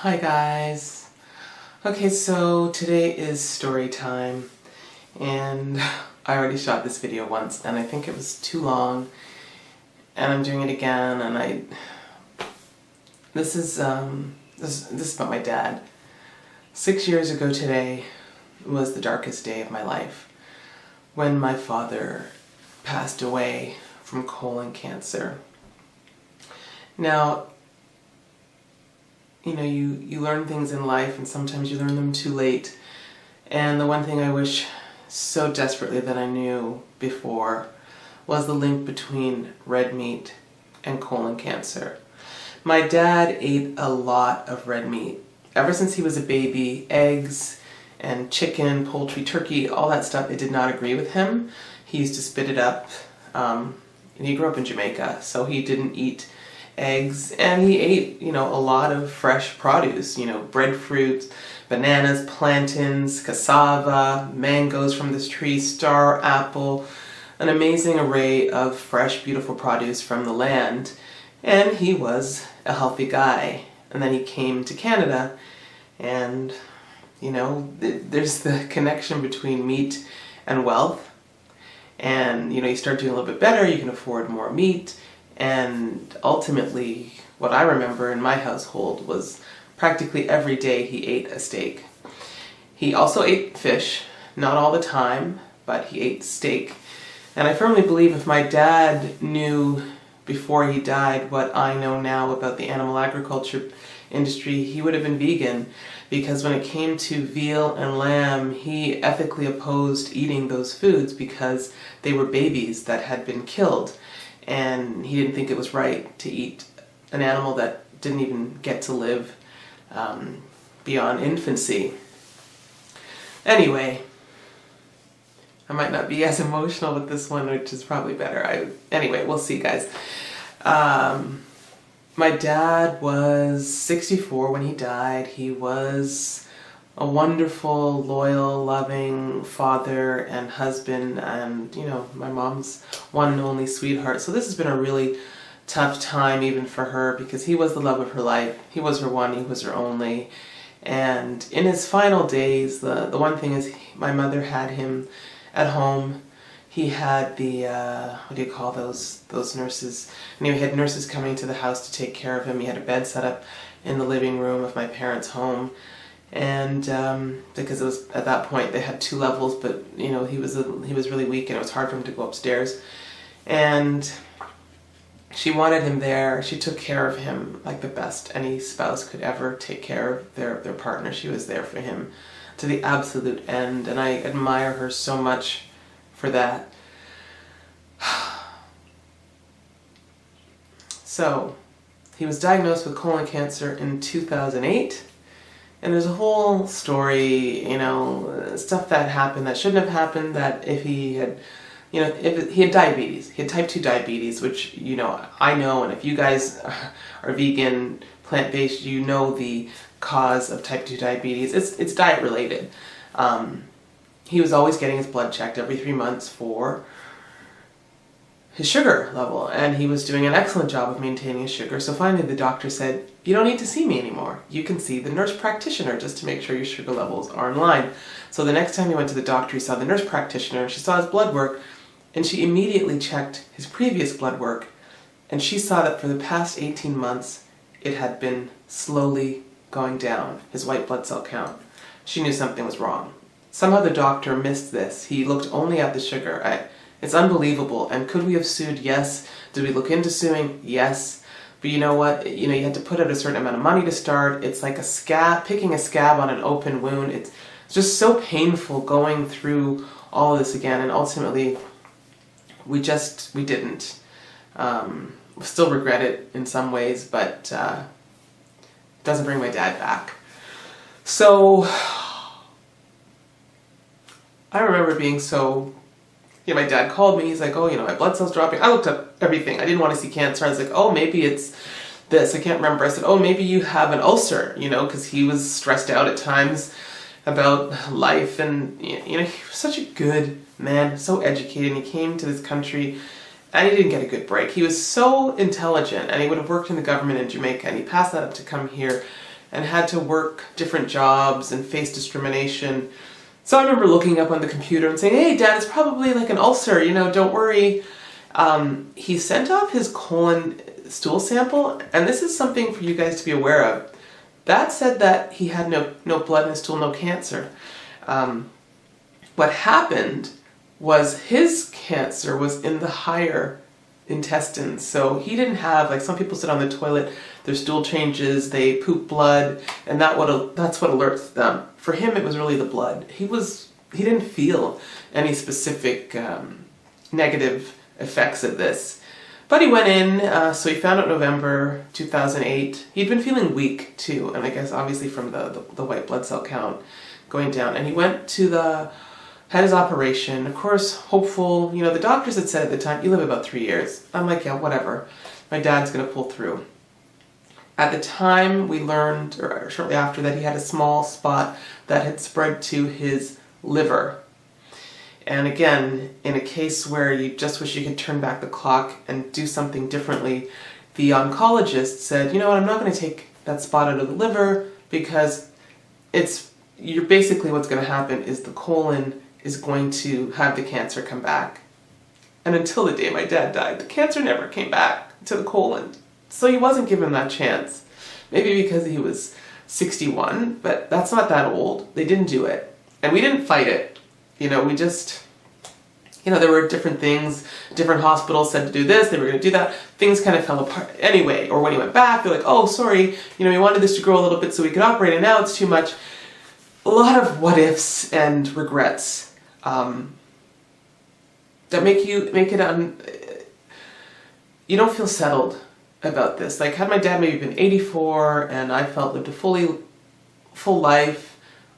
Hi guys. Okay, so today is story time, and I already shot this video once and I think it was too long, and I'm doing it again, and this is about my dad. 6 years ago today was the darkest day of my life when my father passed away from colon cancer. Now, you know, you learn things in life, and sometimes you learn them too late. And the one thing I wish so desperately that I knew before was the link between red meat and colon cancer. My dad ate a lot of red meat. Ever since he was a baby, eggs and chicken, poultry, turkey, all that stuff, it did not agree with him. He used to spit it up. And he grew up in Jamaica, so he didn't eat eggs, and he ate, a lot of fresh produce, breadfruit, bananas, plantains, cassava, mangoes from this tree, star apple, an amazing array of fresh, beautiful produce from the land. And he was a healthy guy. And then he came to Canada, and, there's the connection between meat and wealth. And, you start doing a little bit better, you can afford more meat. And ultimately, what I remember in my household was practically every day he ate a steak. He also ate fish, not all the time, but he ate steak. And I firmly believe if my dad knew before he died what I know now about the animal agriculture industry, he would have been vegan, because when it came to veal and lamb, he ethically opposed eating those foods because they were babies that had been killed. And he didn't think it was right to eat an animal that didn't even get to live beyond infancy. Anyway, I might not be as emotional with this one, which is probably better. Anyway, we'll see, guys. My dad was 64 when he died. He was a wonderful, loyal, loving father and husband, and, my mom's one and only sweetheart. So this has been a really tough time even for her, because he was the love of her life. He was her one, he was her only. And in his final days, the one thing is, my mother had him at home. He had the, what do you call those nurses? And he had nurses coming to the house to take care of him. He had a bed set up in the living room of my parents' home. And because it was, at that point, they had 2 levels, but he was really weak, and it was hard for him to go upstairs. And she wanted him there. She took care of him like the best any spouse could ever take care of their partner. She was there for him to the absolute end, and I admire her so much for that. So, he was diagnosed with colon cancer in 2008. And there's a whole story, stuff that happened that shouldn't have happened, that if he had, if he had diabetes, he had type 2 diabetes, which, I know, and if you guys are vegan, plant-based, you know the cause of type 2 diabetes. It's diet related. He was always getting his blood checked every 3 months for his sugar level, and he was doing an excellent job of maintaining his sugar. So finally the doctor said, you don't need to see me anymore. You can see the nurse practitioner just to make sure your sugar levels are in line. So the next time he went to the doctor, he saw the nurse practitioner, she saw his blood work, and she immediately checked his previous blood work, and she saw that for the past 18 months, it had been slowly going down, his white blood cell count. She knew something was wrong. Somehow the doctor missed this. He looked only at the sugar. It's unbelievable. And could we have sued? Yes. Did we look into suing? Yes. But you know what? You had to put out a certain amount of money to start. It's like picking a scab on an open wound. It's just so painful going through all of this again. And ultimately, we didn't. We still regret it in some ways, but it doesn't bring my dad back. So, I remember being so... my dad called me, he's like, oh, my blood cell's dropping. I looked up everything. I didn't want to see cancer. I was like, oh, maybe it's this. I can't remember. I said, oh, maybe you have an ulcer, because he was stressed out at times about life. And, he was such a good man, so educated. And he came to this country, and he didn't get a good break. He was so intelligent, and he would have worked in the government in Jamaica, and he passed that up to come here. and had to work different jobs and face discrimination. So I remember looking up on the computer and saying, hey, Dad, it's probably like an ulcer, don't worry. He sent off his colon stool sample, and this is something for you guys to be aware of. That said that he had no blood in his stool, no cancer. What happened was his cancer was in the higher intestines. So he didn't have, like some people sit on the toilet, their stool changes, they poop blood, and that's what alerts them. For him, it was really the blood. He didn't feel any specific negative effects of this. But he went in, so he found out November 2008. He'd been feeling weak too, and I guess obviously from the white blood cell count going down. And he went to had his operation. Of course, hopeful, the doctors had said at the time, you live about 3 years. I'm like, yeah, whatever. My dad's gonna pull through. At the time, we learned, or shortly after, that he had a small spot that had spread to his liver. And again, in a case where you just wish you could turn back the clock and do something differently, the oncologist said, you know what, I'm not going to take that spot out of the liver because you're basically what's going to happen is the colon is going to have the cancer come back. And until the day my dad died, the cancer never came back to the colon. So he wasn't given that chance. Maybe because he was 61, but that's not that old. They didn't do it. And we didn't fight it. We just, there were different things. Different hospitals said to do this, they were going to do that. Things kind of fell apart anyway. Or when he went back, they're like, oh, sorry, we wanted this to grow a little bit so we could operate, and now it's too much. A lot of what ifs and regrets that make it you don't feel settled about this. Like, had my dad maybe been 84 and I lived a full life,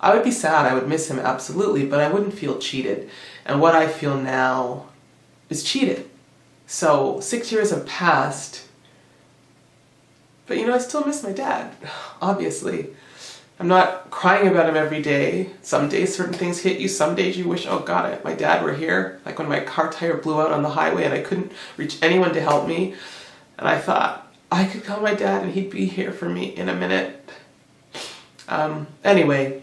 I would be sad, I would miss him absolutely, but I wouldn't feel cheated. And what I feel now is cheated. So 6 years have passed, but I still miss my dad, obviously. I'm not crying about him every day. Some days certain things hit you, some days you wish, oh God, if my dad were here. Like when my car tire blew out on the highway and I couldn't reach anyone to help me. And I thought, I could call my dad and he'd be here for me in a minute. Anyway.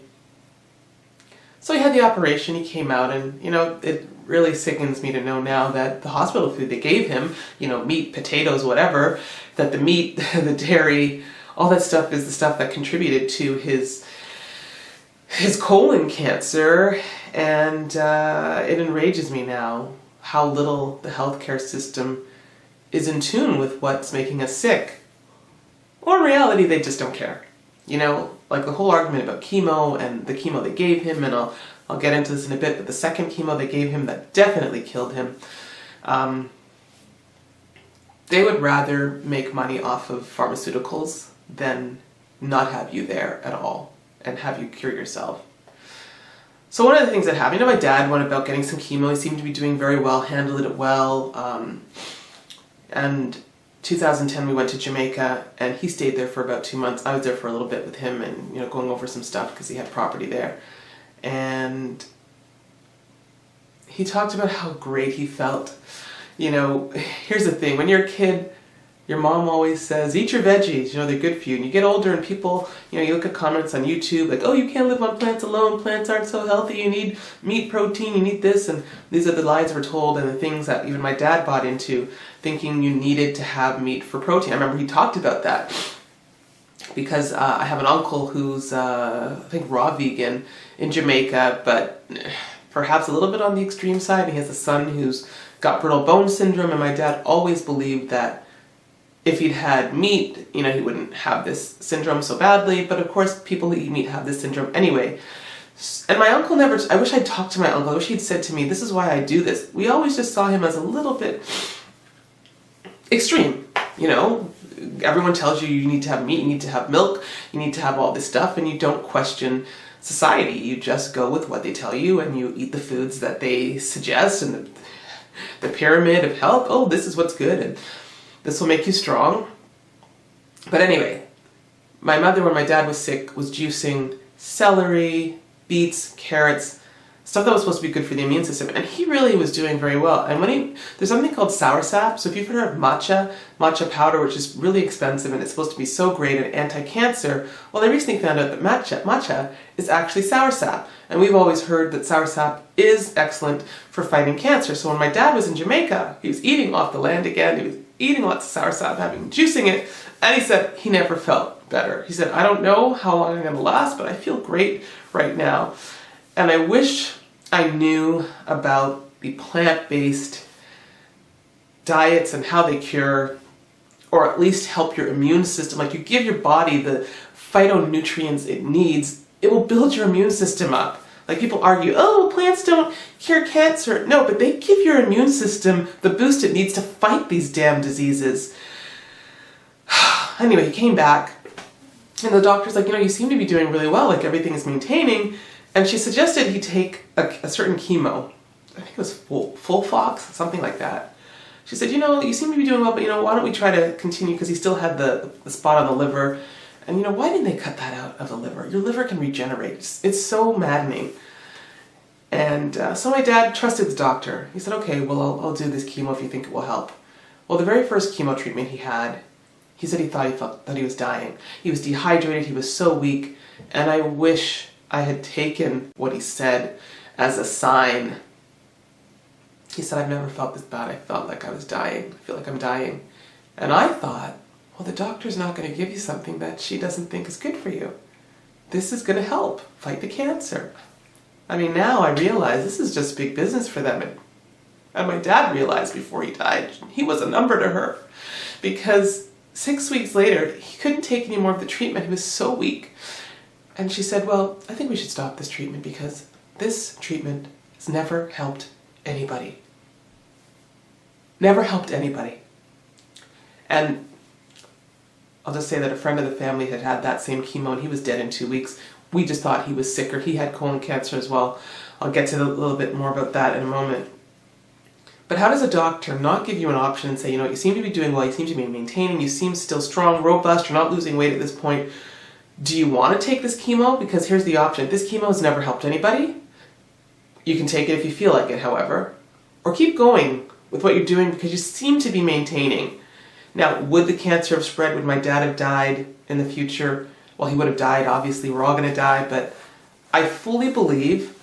So he had the operation, he came out, and, it really sickens me to know now that the hospital food they gave him, meat, potatoes, whatever, that the meat, the dairy, all that stuff is the stuff that contributed to his colon cancer, and it enrages me now how little the healthcare system is in tune with what's making us sick. Or in reality, they just don't care. Like the whole argument about chemo and the chemo they gave him, and I'll get into this in a bit, but the second chemo they gave him that definitely killed him, they would rather make money off of pharmaceuticals than not have you there at all and have you cure yourself. So one of the things that happened, my dad went about getting some chemo. He seemed to be doing very well, handled it well, and 2010 we went to Jamaica and he stayed there for about 2 months. I was there for a little bit with him and going over some stuff because he had property there. And he talked about how great he felt. Here's the thing, when you're a kid, your mom always says, eat your veggies, they're good for you. And you get older and people, you look at comments on YouTube like, oh, you can't live on plants alone, plants aren't so healthy, you need meat, protein, you need this, and these are the lies we're told and the things that even my dad bought into, thinking you needed to have meat for protein. I remember he talked about that because I have an uncle who's, I think, raw vegan in Jamaica, but perhaps a little bit on the extreme side. He has a son who's got brittle bone syndrome, and my dad always believed that if he'd had meat, he wouldn't have this syndrome so badly, but of course people who eat meat have this syndrome anyway. And my uncle I wish I'd talked to my uncle, I wish he'd said to me, this is why I do this. We always just saw him as a little bit extreme, Everyone tells you need to have meat, you need to have milk, you need to have all this stuff, and you don't question society. You just go with what they tell you, and you eat the foods that they suggest, and the pyramid of health, oh, this is what's good, and this will make you strong. But anyway, my mother, when my dad was sick, was juicing celery, beets, carrots, stuff that was supposed to be good for the immune system, and he really was doing very well. And there's something called soursop. So if you've heard of matcha powder, which is really expensive and it's supposed to be so great at anti-cancer, well, they recently found out that matcha is actually soursop, and we've always heard that soursop is excellent for fighting cancer. So when my dad was in Jamaica, he was eating off the land again. He was eating lots of soursop, juicing it, and he said he never felt better. He said, I don't know how long I'm going to last, but I feel great right now. And I wish I knew about the plant-based diets and how they cure, or at least help your immune system. Like, you give your body the phytonutrients it needs, it will build your immune system up. Like, people argue, oh, plants don't cure cancer. No, but they give your immune system the boost it needs to fight these damn diseases. Anyway, he came back, and the doctor's like, you seem to be doing really well, like everything is maintaining. And she suggested he take a certain chemo. I think it was Fulfox, something like that. She said, you seem to be doing well, but why don't we try to continue, because he still had the spot on the liver. And why didn't they cut that out of the liver? Your liver can regenerate. It's so maddening. And so my dad trusted the doctor. He said, okay, well, I'll do this chemo if you think it will help. Well, the very first chemo treatment he had, he said he felt that he was dying. He was dehydrated, he was so weak, and I wish I had taken what he said as a sign. He said, I've never felt this bad. I felt like I was dying. I feel like I'm dying. And I thought, well, the doctor's not going to give you something that she doesn't think is good for you. This is going to help fight the cancer. Now I realize this is just big business for them. And my dad realized before he died, he was a number to her. Because 6 weeks later, he couldn't take any more of the treatment. He was so weak. And she said, well, I think we should stop this treatment because this treatment has never helped anybody. Never helped anybody. And I'll just say that a friend of the family had had that same chemo and he was dead in 2 weeks. We just thought he was sicker. He had colon cancer as well. I'll get to a little bit more about that in a moment. But how does a doctor not give you an option and say, you seem to be doing well, you seem to be maintaining, you seem still strong, robust, you're not losing weight at this point. Do you want to take this chemo? Because here's the option. If this chemo has never helped anybody, you can take it if you feel like it, however. Or keep going with what you're doing because you seem to be maintaining. Now, would the cancer have spread? Would my dad have died in the future? Well, he would have died, obviously. We're all going to die. But I fully believe,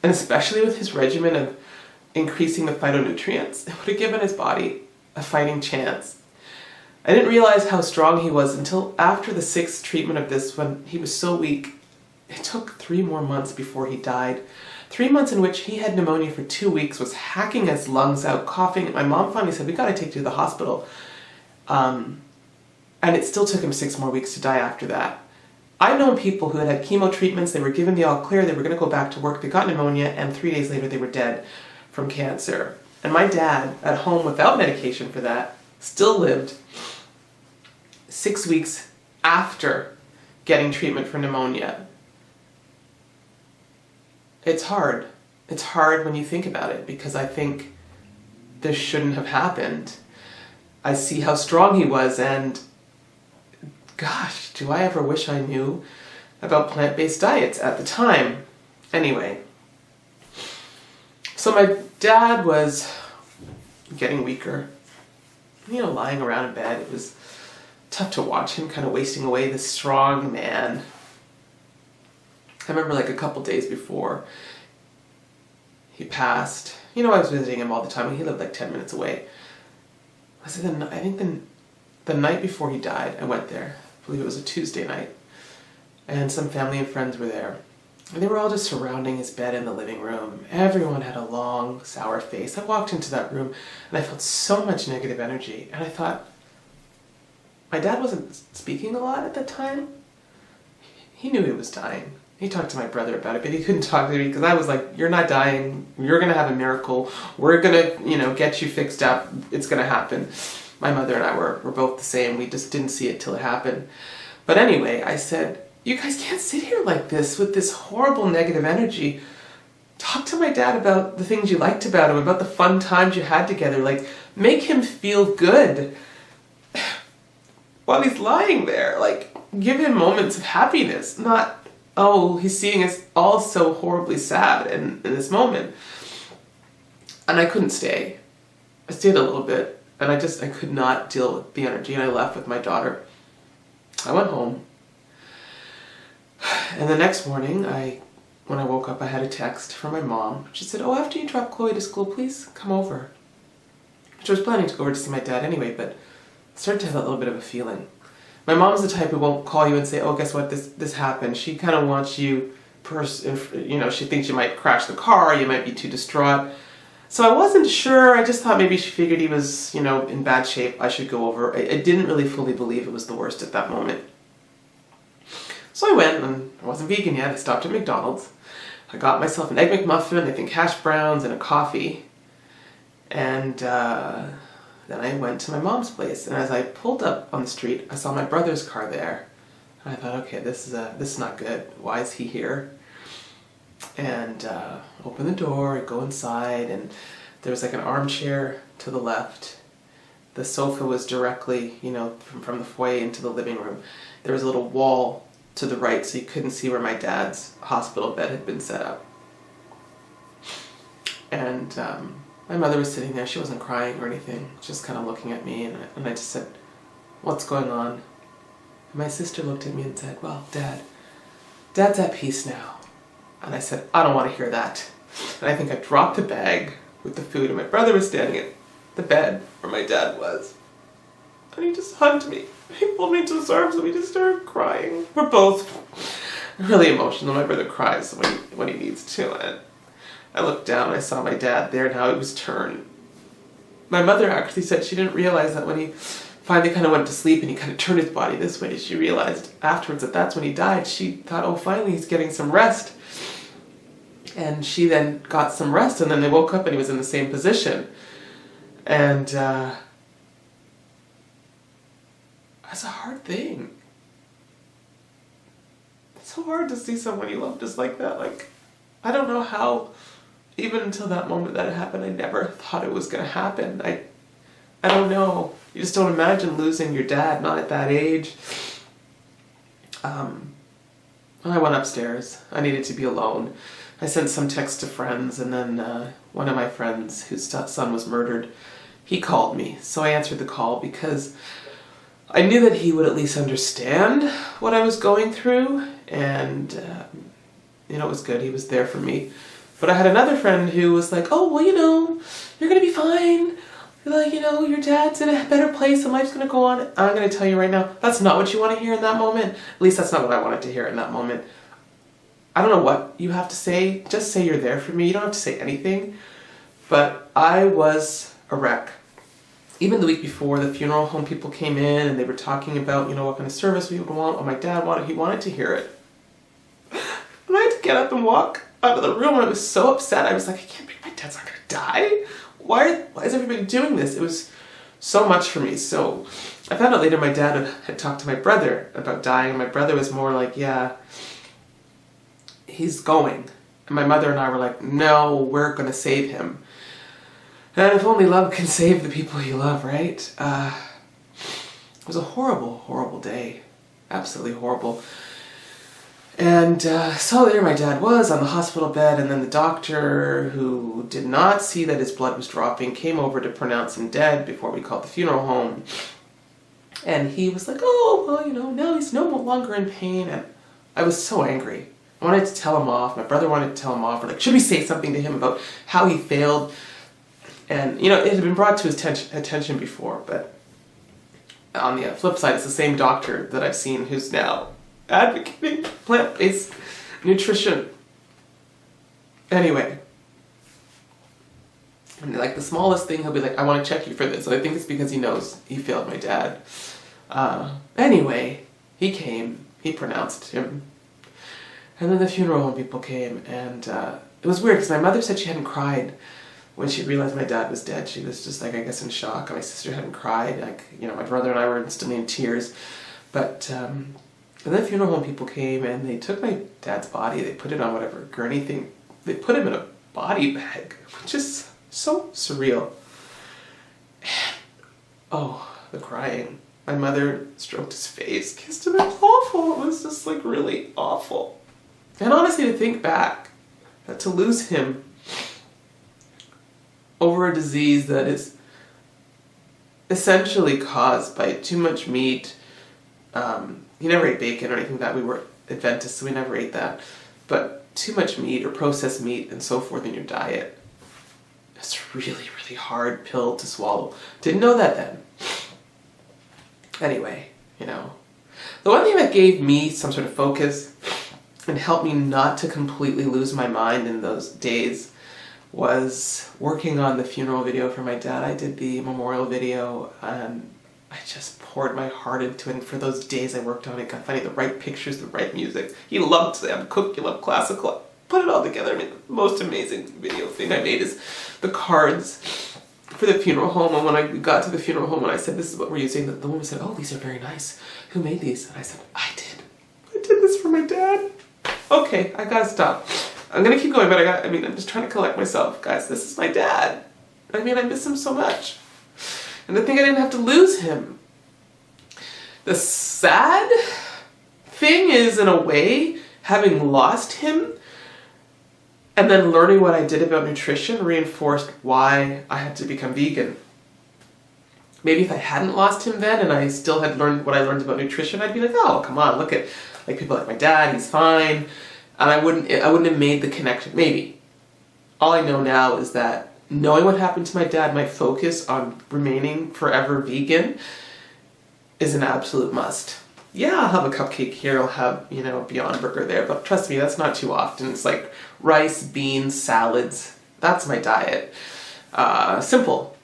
and especially with his regimen of increasing the phytonutrients, it would have given his body a fighting chance. I didn't realize how strong he was until after the 6th treatment of this, when he was so weak. It took 3 more months before he died. 3 months in which he had pneumonia for 2 weeks, was hacking his lungs out, coughing. My mom finally said, we got to take you to the hospital. And it still took him 6 more weeks to die after that. I've known people who had had chemo treatments, they were given the all clear, they were going to go back to work, they got pneumonia, and 3 days later they were dead from cancer. And my dad, at home without medication for that, still lived 6 weeks after getting treatment for pneumonia. It's hard. It's hard when you think about it because I think this shouldn't have happened. I see how strong he was and gosh, do I ever wish I knew about plant-based diets at the time. Anyway, so my dad was getting weaker, lying around in bed. It was tough to watch him kind of wasting away, this strong man. I remember a couple days before he passed, I was visiting him all the time and he lived 10 minutes away. I think the night before he died, I went there. I believe it was a Tuesday night. And some family and friends were there. And they were all just surrounding his bed in the living room. Everyone had a long, sour face. I walked into that room and I felt so much negative energy. And I thought, my dad wasn't speaking a lot at that time. He knew he was dying. He talked to my brother about it, but he couldn't talk to me because I was like, you're not dying. You're going to have a miracle. We're going to, get you fixed up. It's going to happen. My mother and I were both the same. We just didn't see it till it happened. But anyway, I said, you guys can't sit here like this with this horrible negative energy. Talk to my dad about the things you liked about him, about the fun times you had together. Make him feel good while he's lying there. Give him moments of happiness, not oh, he's seeing us all so horribly sad in this moment. And I couldn't stay. I stayed a little bit, and I could not deal with the energy, and I left with my daughter. I went home. And the next morning, when I woke up, I had a text from my mom. She said, oh, after you drop Chloe to school, please come over. Which I was planning to go over to see my dad anyway, but I started to have that little bit of a feeling. My mom's the type who won't call you and say, oh, guess what, this happened. She kind of wants you, she thinks you might crash the car, you might be too distraught. So I wasn't sure. I just thought maybe she figured he was, in bad shape. I should go over. I didn't really fully believe it was the worst at that moment. So I went, and I wasn't vegan yet. I stopped at McDonald's. I got myself an Egg McMuffin, I think hash browns, and a coffee. And then I went to my mom's place. And as I pulled up on the street, I saw my brother's car there. And I thought, okay, this is not good. Why is he here? And open the door, go inside, and there was like an armchair to the left. The sofa was directly, from the foyer into the living room. There was a little wall to the right, so you couldn't see where my dad's hospital bed had been set up. And my mother was sitting there. She wasn't crying or anything, just kind of looking at me, and I just said, what's going on? And my sister looked at me and said, well, Dad's at peace now. And I said, I don't want to hear that. And I think I dropped the bag with the food, and my brother was standing at the bed where my dad was. And he just hugged me. He pulled me into his arms, and we just started crying. We're both really emotional. My brother cries when he needs to. And I looked down, and I saw my dad there and how he was turned. My mother actually said she didn't realize that when he finally kind of went to sleep and he kind of turned his body this way, she realized afterwards that that's when he died. She thought, oh, finally he's getting some rest. And she then got some rest, and then they woke up and he was in the same position. And that's a hard thing. It's so hard to see someone you love just like that. Like, I don't know how, even until that moment that it happened, I never thought it was going to happen. I don't know. You just don't imagine losing your dad, not at that age. When I went upstairs, I needed to be alone. I sent some texts to friends, and then one of my friends whose son was murdered, he called me. So I answered the call because I knew that he would at least understand what I was going through, and it was good. He was there for me. But I had another friend who was like, oh, well, you're going to be fine. Like, your dad's in a better place and life's going to go on. I'm going to tell you right now, that's not what you want to hear in that moment. At least that's not what I wanted to hear in that moment. I don't know what you have to say. Just say you're there for me. You don't have to say anything. But I was a wreck. Even the week before, the funeral home people came in and they were talking about, what kind of service we would want, what my dad wanted. He wanted to hear it. And I had to get up and walk out of the room, and I was so upset. I was like, I can't believe my dad's not going to die. Why is everybody doing this? It was so much for me. So I found out later my dad had talked to my brother about dying, and my brother was more like, yeah, he's going. And my mother and I were like, no, we're going to save him. And if only love can save the people you love, right? It was a horrible, horrible day. Absolutely horrible. And so there my dad was on the hospital bed, and then the doctor, who did not see that his blood was dropping, came over to pronounce him dead before we called the funeral home. And he was like, oh, well, now he's no longer in pain. And I was so angry. I wanted to tell him off. My brother wanted to tell him off. We're like, should we say something to him about how he failed? And, it had been brought to his attention before, but on the flip side, it's the same doctor that I've seen who's now advocating plant-based nutrition. Anyway, and like the smallest thing, he'll be like, I want to check you for this. And I think it's because he knows he failed my dad. Anyway, he came, he pronounced him. And then the funeral home people came, and it was weird because my mother said she hadn't cried when she realized my dad was dead. She was just like, I guess, in shock. And my sister hadn't cried. Like, my brother and I were instantly in tears. But and then the funeral home people came, and they took my dad's body. They put it on whatever gurney thing. They put him in a body bag, which is so surreal. And, oh, the crying. My mother stroked his face, kissed him. It was awful. It was just like really awful. And honestly, to think back, that to lose him over a disease that is essentially caused by too much meat. He never ate bacon or anything like that. We were Adventists, so we never ate that. But too much meat or processed meat and so forth in your diet. It's a really, really hard pill to swallow. Didn't know that then. Anyway, the one thing that gave me some sort of focus and helped me not to completely lose my mind in those days was working on the funeral video for my dad. I did the memorial video, and I just poured my heart into it. And for those days I worked on it, got finding the right pictures, the right music. He loved Sam Cooke, he loved classical. Put it all together. I mean, the most amazing video thing I made is the cards for the funeral home. And when I got to the funeral home and I said, this is what we're using, the woman said, oh, these are very nice. Who made these? And I said, I did. I did this for my dad. Okay, I gotta stop. I'm gonna keep going, but I'm just trying to collect myself. Guys, this is my dad. I miss him so much. And to think I didn't have to lose him. The sad thing is, in a way, having lost him and then learning what I did about nutrition reinforced why I had to become vegan. Maybe if I hadn't lost him then and I still had learned what I learned about nutrition, I'd be like, oh, come on, look at people like my dad, he's fine. And I wouldn't have made the connection. Maybe. All I know now is that knowing what happened to my dad, my focus on remaining forever vegan is an absolute must. Yeah, I'll have a cupcake here, I'll have, a Beyond Burger there, but trust me, that's not too often. It's like rice, beans, salads. That's my diet. Simple.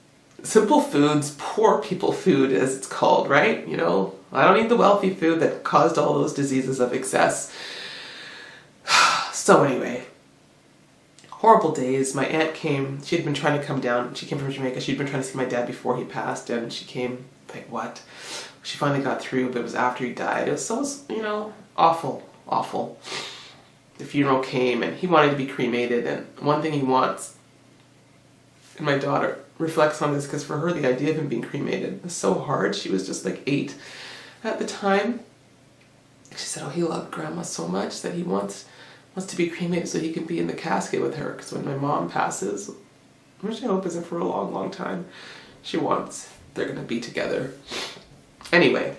Simple foods, poor people food as it's called, right? I don't eat the wealthy food that caused all those diseases of excess. So anyway, horrible days. My aunt came. She had been trying to come down. She came from Jamaica. She'd been trying to see my dad before he passed, and she came, what? She finally got through, but it was after he died. It was so, awful, awful. The funeral came, and he wanted to be cremated, and one thing he wants, and my daughter reflects on this, because for her, the idea of him being cremated was so hard. She was just 8 at the time. She said, oh, he loved Grandma so much that he wants to be cremated so he can be in the casket with her, because when my mom passes, which I hope isn't for a long, long time, they're going to be together. Anyway,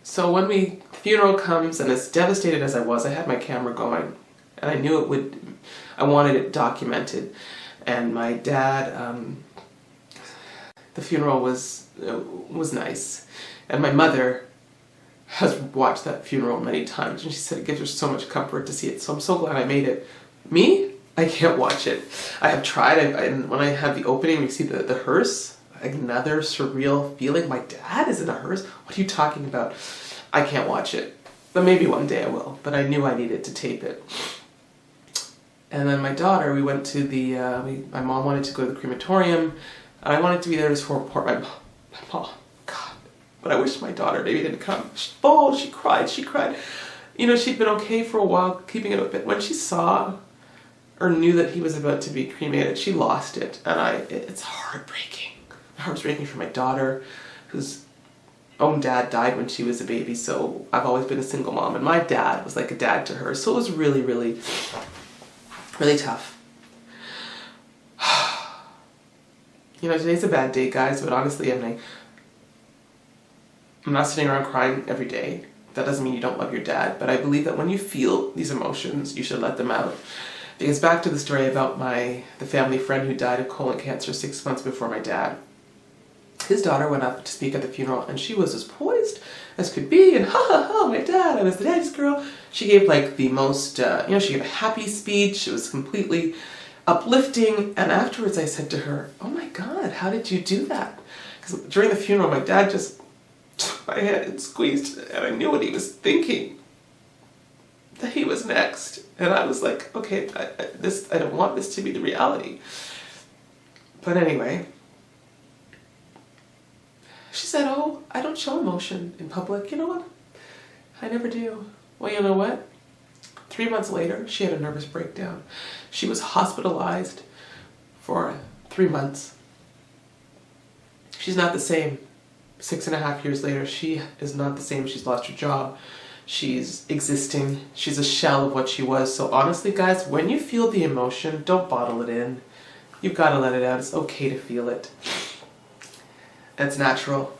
so when the funeral comes, and as devastated as I was, I had my camera going, and I knew I wanted it documented. And my dad, the funeral was nice. And my mother has watched that funeral many times, and she said it gives her so much comfort to see it. So I'm so glad I made it. Me? I can't watch it. I have tried, and when I have the opening, you see the hearse, another surreal feeling. My dad is in a hearse? What are you talking about? I can't watch it. But maybe one day I will. But I knew I needed to tape it. And then my daughter, we went to my mom wanted to go to the crematorium, and I wanted to be there to support my mom. God. But I wish my daughter maybe didn't come. She cried. She'd been okay for a while, keeping it open. When she saw or knew that he was about to be cremated, she lost it. And it's heartbreaking. My heart's breaking for my daughter, whose own dad died when she was a baby, so I've always been a single mom, and my dad was like a dad to her, so it was really, really, really tough. Today's a bad day, guys, but honestly, I'm not sitting around crying every day. That doesn't mean you don't love your dad, but I believe that when you feel these emotions, you should let them out. Because back to the story about the family friend who died of colon cancer 6 months before my dad. His daughter went up to speak at the funeral, and she was as poised as could be, and my dad, I was the daddy's girl. She gave the most, she gave a happy speech. It was completely uplifting, and afterwards I said to her, oh my God, how did you do that? Because during the funeral, my dad just took my hand and squeezed it, and I knew what he was thinking, that he was next. And I was like, okay, I don't want this to be the reality. But anyway, she said, oh, I don't show emotion in public. You know what? I never do. Well, you know what? 3 months later, she had a nervous breakdown. She was hospitalized for 3 months. She's not the same. 6.5 years later, she is not the same. She's lost her job. She's existing. She's a shell of what she was. So honestly, guys, when you feel the emotion, don't bottle it in. You've got to let it out. It's okay to feel it. It's natural.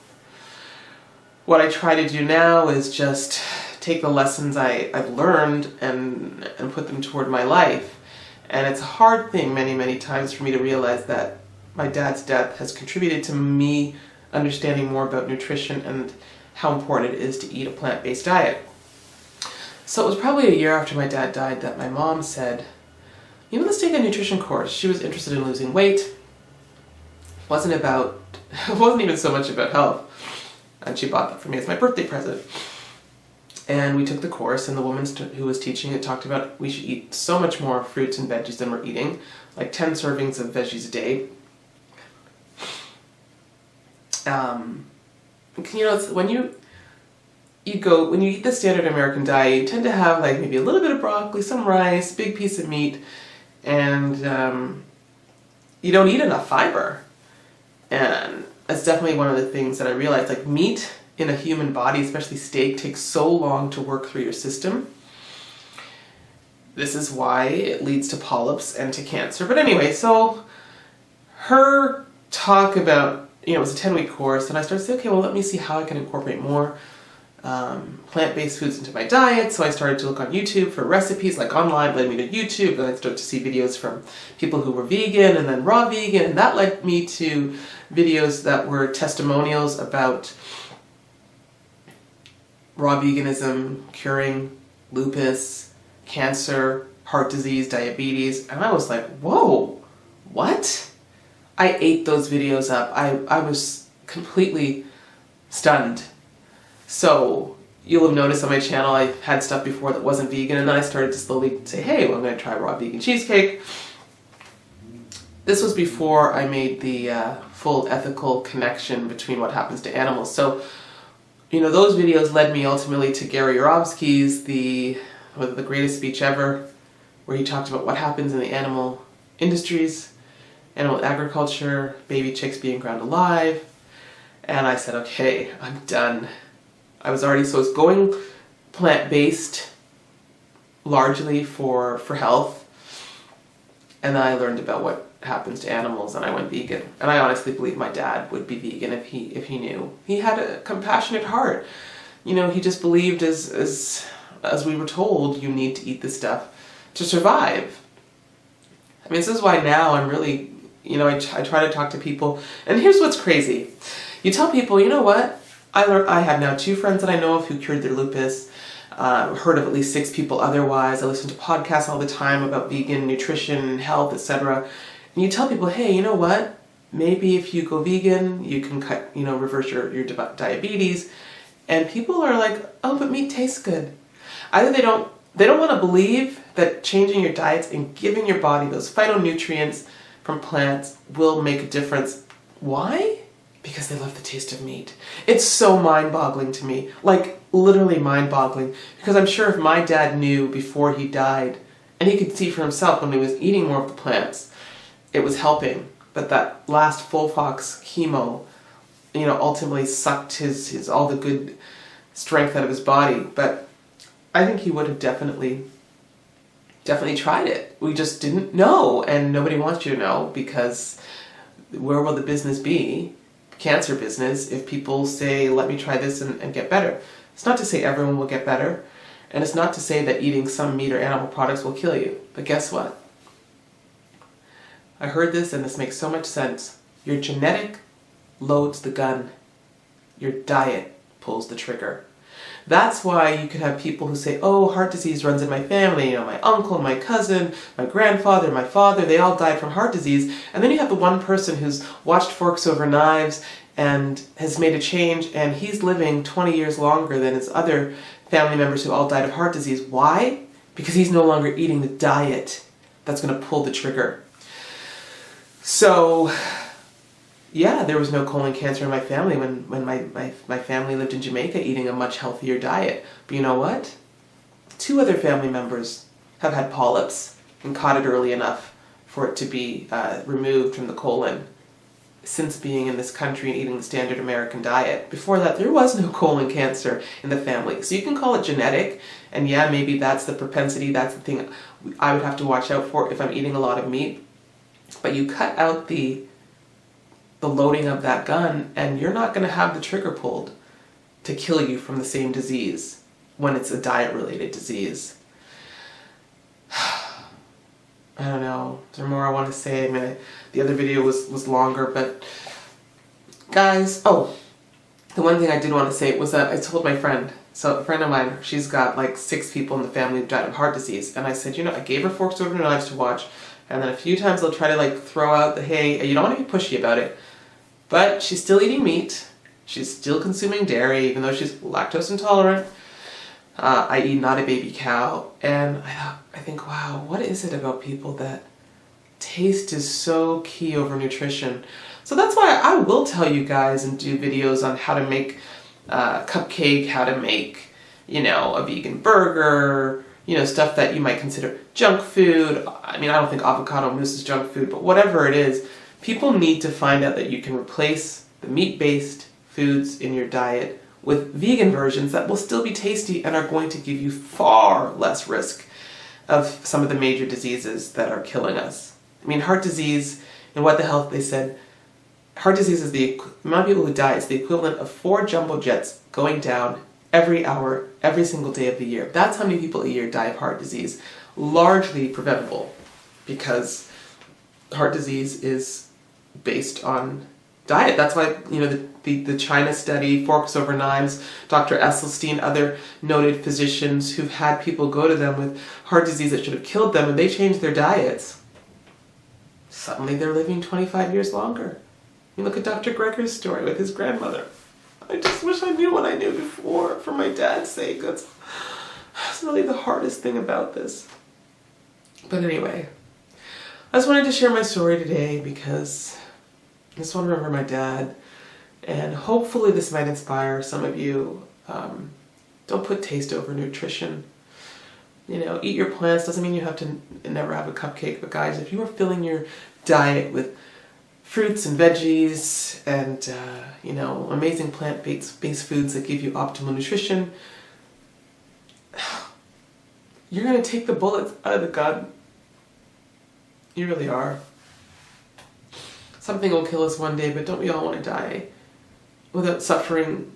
What I try to do now is just take the lessons I've learned and put them toward my life. And it's a hard thing many, many times for me to realize that my dad's death has contributed to me understanding more about nutrition and how important it is to eat a plant-based diet. So it was probably a year after my dad died that my mom said, you know, let's take a nutrition course. She was interested in losing weight. It wasn't even so much about health. And she bought that for me as my birthday present. And we took the course, and the woman who was teaching it talked about we should eat so much more fruits and veggies than we're eating, like 10 servings of veggies a day. You know, it's when you eat the standard American diet, you tend to have like maybe a little bit of broccoli, some rice, big piece of meat, and you don't eat enough fiber. And that's definitely one of the things that I realized, like meat in a human body, especially steak, takes so long to work through your system. This is why it leads to polyps and to cancer. But anyway, so her talk about, you know, it was a 10-week course, and I started to say, okay, well, let me see how I can incorporate more plant-based foods into my diet. So I started to look on YouTube for recipes, like online led me to YouTube, then I started to see videos from people who were vegan and then raw vegan, and that led me to videos that were testimonials about raw veganism curing lupus, cancer, heart disease, diabetes, and I was like, whoa, what? I ate those videos up. I was completely stunned. So you'll have noticed on my channel I had stuff before that wasn't vegan, and then I started to slowly say, hey, well, I'm going to try raw vegan cheesecake. This was before I made the full ethical connection between what happens to animals. So, you know, those videos led me ultimately to Gary Yourofsky's the greatest speech ever, where he talked about what happens in the animal industries, animal agriculture, baby chicks being ground alive. And I said, okay, I'm done. I was going plant-based largely for health. And then I learned about what happens to animals, and I went vegan. And I honestly believe my dad would be vegan if he knew. He had a compassionate heart. You know, he just believed as we were told, you need to eat this stuff to survive. I mean, this is why now I'm really, you know, I try to talk to people. And here's what's crazy. You tell people, you know what? I have now 2 friends that I know of who cured their lupus. Heard of at least 6 people otherwise. I listen to podcasts all the time about vegan nutrition, health, etc. And you tell people, hey, you know what? Maybe if you go vegan, you can reverse your diabetes. And people are like, oh, but meat tastes good. Either they don't want to believe that changing your diets and giving your body those phytonutrients from plants will make a difference. Why? Because they love the taste of meat. It's so mind-boggling to me. Like, literally mind-boggling. Because I'm sure if my dad knew before he died, and he could see for himself when he was eating more of the plants, it was helping. But that last FOLFOX chemo, you know, ultimately sucked his all the good strength out of his body. But I think he would have definitely tried it. We just didn't know, and nobody wants you to know, because where will the business be? Cancer business, if people say, let me try this and get better. It's not to say everyone will get better, and it's not to say that eating some meat or animal products will kill you. But guess what? I heard this, and this makes so much sense. Your genetic loads the gun. Your diet pulls the trigger. That's why you could have people who say, oh, heart disease runs in my family. You know, my uncle, my cousin, my grandfather, my father, they all died from heart disease. And then you have the one person who's watched Forks Over Knives and has made a change, and he's living 20 years longer than his other family members who all died of heart disease. Why? Because he's no longer eating the diet that's going to pull the trigger. So, yeah, there was no colon cancer in my family when my family lived in Jamaica eating a much healthier diet. But you know what? 2 other family members have had polyps and caught it early enough for it to be removed from the colon. since being in this country and eating the standard American diet. Before that, there was no colon cancer in the family. So you can call it genetic, and yeah, maybe that's the propensity, that's the thing I would have to watch out for if I'm eating a lot of meat. But you cut out the loading of that gun, and you're not going to have the trigger pulled to kill you from the same disease when it's a diet-related disease. I don't know. Is there more I want to say? I mean, the other video was longer, but guys, oh, the one thing I did want to say was that I told my friend, so a friend of mine, she's got like 6 people in the family who died of heart disease, and I said, you know, I gave her Forks Over Knives to watch, and then a few times I'll try to like throw out the, hey, you don't want to be pushy about it, but she's still eating meat, she's still consuming dairy, even though she's lactose intolerant, i.e. not a baby cow, and I think, wow, what is it about people that taste is so key over nutrition? So that's why I will tell you guys and do videos on how to make a cupcake, how to make, you know, a vegan burger, you know, stuff that you might consider junk food. I mean, I don't think avocado mousse is junk food, but whatever it is, people need to find out that you can replace the meat-based foods in your diet with vegan versions that will still be tasty and are going to give you far less risk of some of the major diseases that are killing us. I mean, heart disease, and What the Health, they said, heart disease is the amount of people who die is the equivalent of 4 jumbo jets going down every hour, every single day of the year. That's how many people a year die of heart disease. Largely preventable, because heart disease is based on diet. That's why, you know, the China study, Forks Over Knives, Dr. Esselstyn, other noted physicians who've had people go to them with heart disease that should have killed them, and they changed their diets. Suddenly they're living 25 years longer. You look at Dr. Greger's story with his grandmother. I just wish I knew what I knew before, for my dad's sake. That's really the hardest thing about this. But anyway, I just wanted to share my story today because I just want to remember my dad, and hopefully this might inspire some of you. Don't put taste over nutrition. You know, eat your plants. Doesn't mean you have to never have a cupcake, but guys, if you are filling your diet with fruits and veggies and, you know, amazing plant-based foods that give you optimal nutrition, you're going to take the bullets out of the gun. You really are. Something will kill us one day, but don't we all want to die without suffering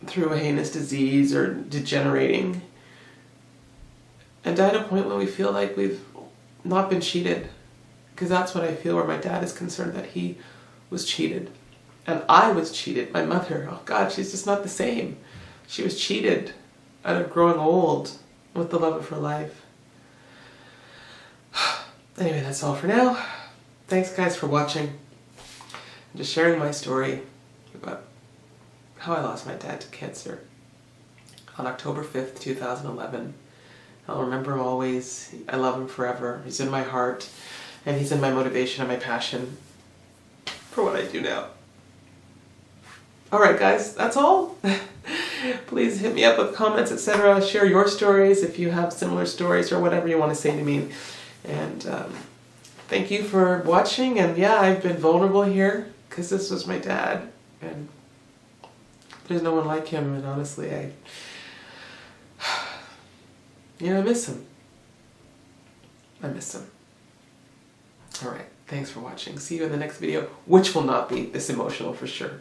through a heinous disease or degenerating? And die at a point when we feel like we've not been cheated. Because that's what I feel where my dad is concerned, that he was cheated. And I was cheated. My mother, oh God, she's just not the same. She was cheated out of growing old with the love of her life. Anyway, that's all for now. Thanks guys for watching. I'm just sharing my story about how I lost my dad to cancer on October 5th, 2011. I'll remember him always. I love him forever. He's in my heart, and he's in my motivation and my passion for what I do now. Alright guys, that's all. Please hit me up with comments, etc. Share your stories if you have similar stories or whatever you want to say to me. And thank you for watching. And yeah, I've been vulnerable here because this was my dad. And there's no one like him. And honestly, I miss him. I miss him. Alright, thanks for watching. See you in the next video, which will not be this emotional for sure.